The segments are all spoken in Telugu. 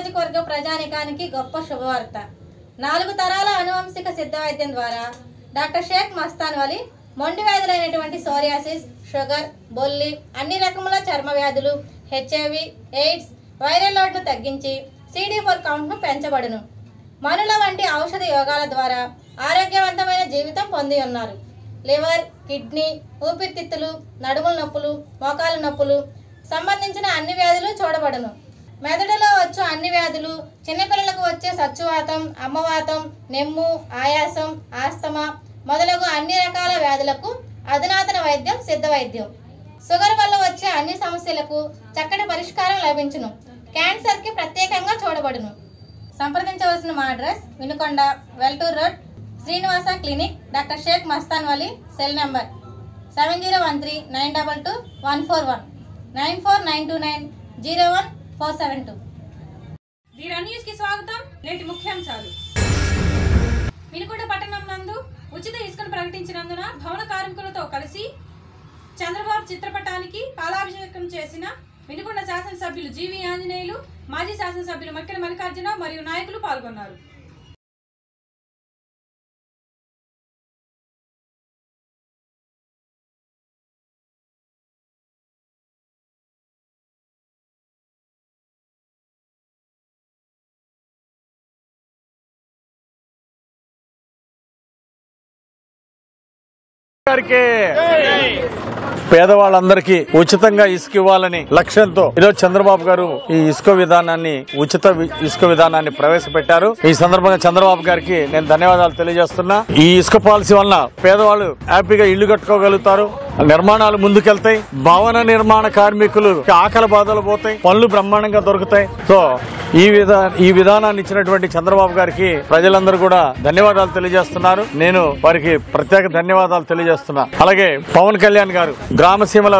నియోజకవర్గ ప్రజానికానికి గొప్ప శుభవార్త. 4 తరాల అనువంశిక సిద్ధ వైద్యం ద్వారా డాక్టర్ షేక్ మస్తాన్ వలి మొండి వ్యాధులైనటువంటి సోరియాసిస్, షుగర్, బొల్లి, అన్ని రకముల చర్మ వ్యాధులు, హెచ్ఐవి, ఎయిడ్స్, వైరల్ లోడ్ను తగ్గించి CD4 కౌంట్ను పెంచబడును. మనుల వంటి ఔషధ యోగాల ద్వారా ఆరోగ్యవంతమైన జీవితం పొంది ఉన్నారు. లివర్, కిడ్నీ, ఊపిరితిత్తులు, నడుముల నొప్పులు, మోకాలు నొప్పులు సంబంధించిన అన్ని వ్యాధులు చూడబడును. మెదడులో వచ్చు అన్ని వ్యాధులు, చిన్నపిల్లలకు వచ్చే సచ్చువాతం, అమ్మవాతం, నెమ్ము, ఆయాసం, ఆస్తమా మొదలగు అన్ని రకాల వ్యాధులకు అధునాతన వైద్యం సిద్ధ వైద్యం. షుగర్ వల్ల వచ్చే అన్ని సమస్యలకు చక్కటి పరిష్కారం లభించును. క్యాన్సర్కి ప్రత్యేకంగా చూడబడును. సంప్రదించవలసిన మా address Vinukonda, Veltur road, Srinivasa clinic, doctor Shaik Mastan Vali. Cell number 7013922141 9492901472. ధీరా న్యూస్ కి స్వాగతం. నేటి ముఖ్యాంశాలు. వినుకొండ పట్టణం నందు ఉచిత ఇసుకను ప్రకటించినందున భవన కార్మికులతో కలిసి చంద్రబాబు చిత్రపటానికి పాలాభిషేకం చేసిన వినుకొండ శాసనసభ్యులు జీవి ఆంజనేయులు, మాజీ శాసనసభ్యులు మక్కెల మల్లికార్జున మరియు నాయకులు పాల్గొన్నారు. పేదవాళ్ళందరికీ ఉచితంగా ఇసుక ఇవ్వాలని లక్ష్యంతో ఈరోజు చంద్రబాబు గారు ఈ ఇసుక విధానాన్ని ప్రవేశపెట్టారు. ఈ సందర్భంగా చంద్రబాబు గారికి నేను ధన్యవాదాలు తెలియజేస్తున్నా. ఈ ఇసుక పాలసీ వలన పేదవాళ్ళు హ్యాపీగా ఇళ్లు కట్టుకోగలుగుతారు, నిర్మాణాలు ముందుకెళ్తాయి, భవన నిర్మాణ కార్మికులు ఆకలి బాధలు పోతాయి, పనులు బ్రహ్మాండంగా దొరుకుతాయి. సో ఈ విధానాన్ని ఇచ్చినటువంటి చంద్రబాబు గారికి ప్రజలందరూ కూడా ధన్యవాదాలు తెలియజేస్తున్నారు. నేను వారికి ప్రత్యేక ధన్యవాదాలు తెలియజేస్తున్నా. అలాగే పవన్ కళ్యాణ్ గారు గ్రామసీమల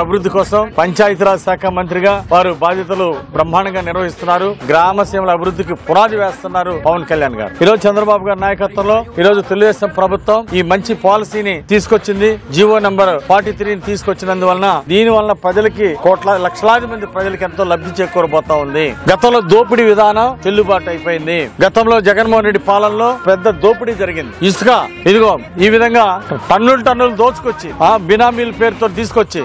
అభివృద్ధి కోసం పంచాయతీరాజ్ శాఖ మంత్రిగా వారు బాధ్యతలు బ్రహ్మాండంగా నిర్వహిస్తున్నారు. గ్రామసీమల అభివృద్ధికి పునాది వేస్తున్నారు పవన్ కళ్యాణ్ గారు. ఈరోజు చంద్రబాబు గారి నాయకత్వంలో ఈరోజు తెలుగుదేశం ప్రభుత్వం ఈ మంచి పాలసీని తీసుకొచ్చింది. జీవో నంబర్ 43 తీసుకొచ్చినందువలన దీని వలన ప్రజలకి లక్షలాది మంది ప్రజలకి ఎంతో లబ్ధి చేకూరబోతా ఉంది. గతంలో దోపిడీ విధానం చెల్లుబాటు అయిపోయింది. గతంలో జగన్మోహన్ రెడ్డి పాలనలో పెద్ద దోపిడీ జరిగింది. ఇసుక ఇదిగో ఈ విధంగా టన్నులు దోచుకొచ్చి బినామీల పేరుతో తీసుకొచ్చి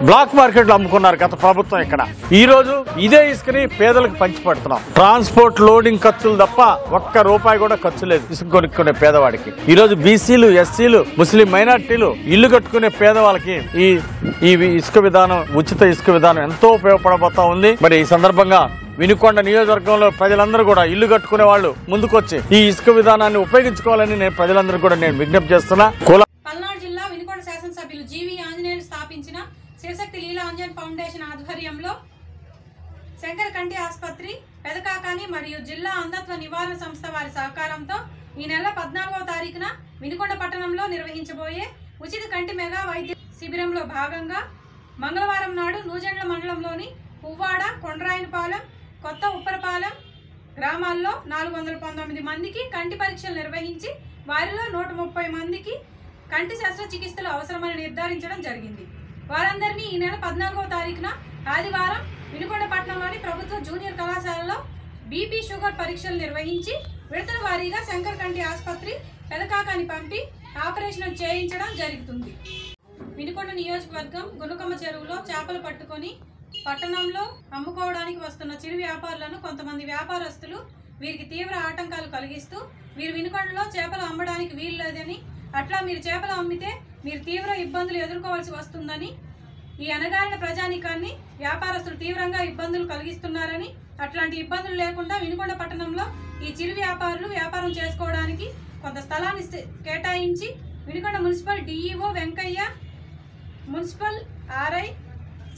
బ్లాక్ మార్కెట్ లో అమ్ముకున్నారు గత ప్రభుత్వం. ఇక్కడ ఈ రోజు ఇదే ఇసుకని పేదలకు పంచి పెడుతున్నాం. ట్రాన్స్పోర్ట్ లోడింగ్ ఖర్చులు తప్ప ఒక్క రూపాయి కూడా ఖర్చు లేదు ఇసుక కొనుక్కునే పేదవాడికి. ఈ రోజు బీసీలు, ఎస్సీలు, ముస్లిం మైనార్టీలు ఇల్లు కట్టుకునే పేదవాళ్ళకి ఈ ఇసుక విధానం, ఉచిత ఇసుక విధానం ఎంతో ఉపయోగపడబోతా ఉంది. మరి ఈ సందర్భంగా వినుకొండ నియోజకవర్గంలో ప్రజలందరూ కూడా ఇల్లు కట్టుకునే వాళ్ళు ముందుకొచ్చి ఈ ఇసుక విధానాన్ని ఉపయోగించుకోవాలని నేను ప్రజలందరూ కూడా నేను విజ్ఞప్తి చేస్తున్నా. పల్నాడు జిల్లా వినుకొండ శాసనసభ్యులు జీవి ఆంజనేయులు స్థాపించిన శివశక్తి లీలా అంజన్ ఫౌండేషన్ ఆధ్వర్యంలో శంకర్ కంటి ఆసుపత్రి, పెదకాకాని మరియు జిల్లా అంధత్వ నివారణ సంస్థ వారి సహకారంతో ఈ నెల 14వ తారీఖున వినుకొండ పట్టణంలో నిర్వహించబోయే ఉచిత కంటి మెగా వైద్య శిబిరంలో భాగంగా మంగళవారం నాడు నూజెండ్ల మండలంలోని పువ్వాడ, కొండ్రాయనపాలెం, కొత్త ఉప్పరపాలెం గ్రామాల్లో 419 మందికి కంటి పరీక్షలు నిర్వహించి వారిలో 130 మందికి కంటి శస్త్రచికిత్సలు అవసరమని నిర్ధారించడం జరిగింది. వారందరినీ ఈ నెల 14వ తారీఖున ఆదివారం వినుకొండ పట్టణంలోని ప్రభుత్వ జూనియర్ కళాశాలలో బీపీ, షుగర్ పరీక్షలు నిర్వహించి విడతల వారీగా శంకర్ కంటి ఆసుపత్రి, పెదకాకాని పంపి ఆపరేషన్ చేయించడం జరుగుతుంది. వినుకొండ నియోజకవర్గం గునుకమ్మ చెరువులో చేపలు పట్టుకొని పట్టణంలో అమ్ముకోవడానికి వస్తున్న చిరు వ్యాపారులను కొంతమంది వ్యాపారస్తులు వీరికి తీవ్ర ఆటంకాలు కలిగిస్తూ వీరు వినుకొండలో చేపలు అమ్మడానికి వీలు లేదని, అట్లా మీరు చేపలు అమ్మితే మీరు తీవ్ర ఇబ్బందులు ఎదుర్కోవాల్సి వస్తుందని, ఈ అణగారిన ప్రజానీకాన్ని వ్యాపారస్తులు తీవ్రంగా ఇబ్బందులు కలిగిస్తున్నారని, అట్లాంటి ఇబ్బందులు లేకుండా వినుకొండ పట్టణంలో ఈ చిరు వ్యాపారులు వ్యాపారం చేసుకోవడానికి కొంత స్థలాన్ని కేటాయించి Vinukonda municipal DEO Venkaiah, municipal RI,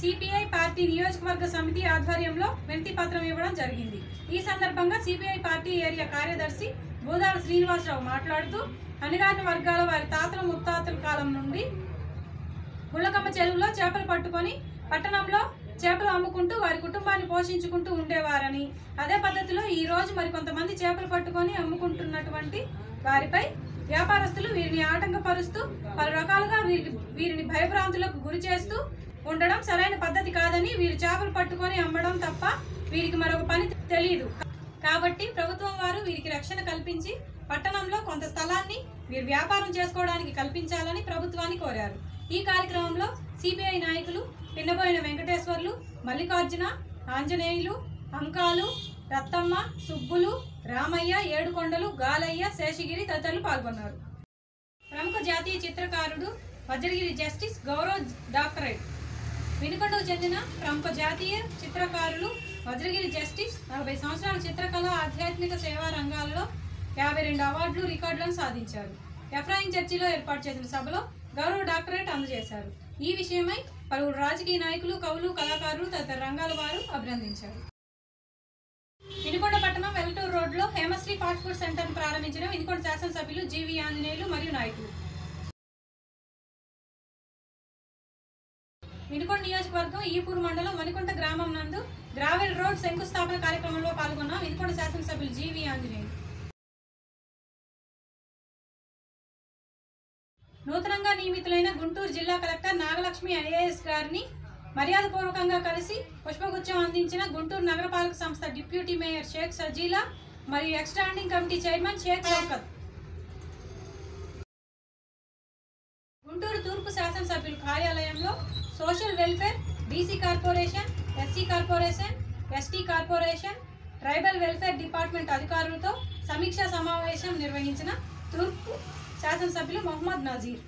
CPI party నియోజకవర్గ సమితి ఆధ్వర్యంలో వినతి పత్రం ఇవ్వడం జరిగింది. ఈ సందర్భంగా సిపిఐ పార్టీ ఏరియా కార్యదర్శి గోదాల శ్రీనివాసరావు మాట్లాడుతూ అణగారిన వర్గాల వారి తాతల ముత్తాతల కాలం నుండి గుళ్ళకమ్మ చెరువులో చేపలు పట్టుకొని పట్టణంలో చేపలు అమ్ముకుంటూ వారి కుటుంబాన్ని పోషించుకుంటూ ఉండేవారని, అదే పద్ధతిలో ఈ రోజు మరికొంతమంది చేపలు పట్టుకొని అమ్ముకుంటున్నటువంటి వారిపై వ్యాపారస్తులు వీరిని ఆటంకపరుస్తూ పలు రకాలుగా వీరిని భయభ్రాంతులకు గురి చేస్తూ ఉండడం సరైన పద్ధతి కాదని, వీరు చేపలు పట్టుకొని అమ్మడం తప్ప వీరికి మరొక పని తెలియదు. కాబట్టి ప్రభుత్వం వారు వీరికి రక్షణ కల్పించి పట్టణంలో కొంత స్థలాన్ని వీరు వ్యాపారం చేసుకోవడానికి కల్పించాలని ప్రభుత్వాన్ని కోరారు. ఈ కార్యక్రమంలో సిపిఐ నాయకులు పిన్నబోయిన వెంకటేశ్వర్లు, మల్లికార్జున, ఆంజనేయులు, అంకాలు, రత్తమ్మ, సుబ్బులు, రామయ్య, ఏడుకొండలు, గాలయ్య, శేషగిరి తదితరులు పాల్గొన్నారు. ప్రముఖ జాతీయ చిత్రకారుడు వజ్రగిరి జస్టిస్ గౌరవ్ డాక్టరేట్. వినుకొండకు చెందిన ప్రముఖ జాతీయ చిత్రకారులు వజ్రగిరి జస్టిస్ 40 సంవత్సరాల చిత్రకళ, ఆధ్యాత్మిక సేవా రంగాల్లో 52 అవార్డులు, రికార్డులను సాధించారు. ఎఫ్రాయిం చర్చిలో ఏర్పాటు చేసిన సభలో గౌరవ డాక్టరేట్ అందజేశారు. ఈ విషయమై పలువురు రాజకీయ నాయకులు, కవులు, కళాకారులు తదితర రంగాల వారు అభినందించారు. వినుకొండ పట్టణం వెల్లటూరు రోడ్లో హేమశ్రీ ఫాస్ట్ ఫుడ్ సెంటర్ను ప్రారంభించిన వినుకొండ శాసనసభ్యులు జీవి ఆంజనేయులు మరియు నాయకులు. వినుకొండ నియోజకవర్గం ఈపూరు మండలం వనికొంట గ్రామం నందు గ్రావెల్ రోడ్ శంకుస్థాపన కార్యక్రమంలో పాల్గొన్న వినుకొండ శాసనసభ్యులు జీవి ఆంజనేయులు. నూతనంగా నియమితులైన గుంటూరు జిల్లా కలెక్టర్ నాగలక్ష్మి ఐఏఎస్ గారిని మర్యాదపూర్వకంగా కలిసి పుష్పగుచ్చం అందించిన గుంటూరు నగరపాలక సంస్థ డిప్యూటీ మేయర్ షేక్ సజీలా మరియు ఎక్స్టాండింగ్ కమిటీ చైర్మన్ షేక్ షౌకత్. గుంటూరు తూర్పు శాసనసభ్యుల కార్యాలయంలో social welfare, BC corporation, SC corporation, ST corporation, tribal welfare department అధికారులతో సమీక్షా సమావేశం నిర్వహించిన తూర్పు శాసనసభ్యులు మొహమ్మద్ నజీర్.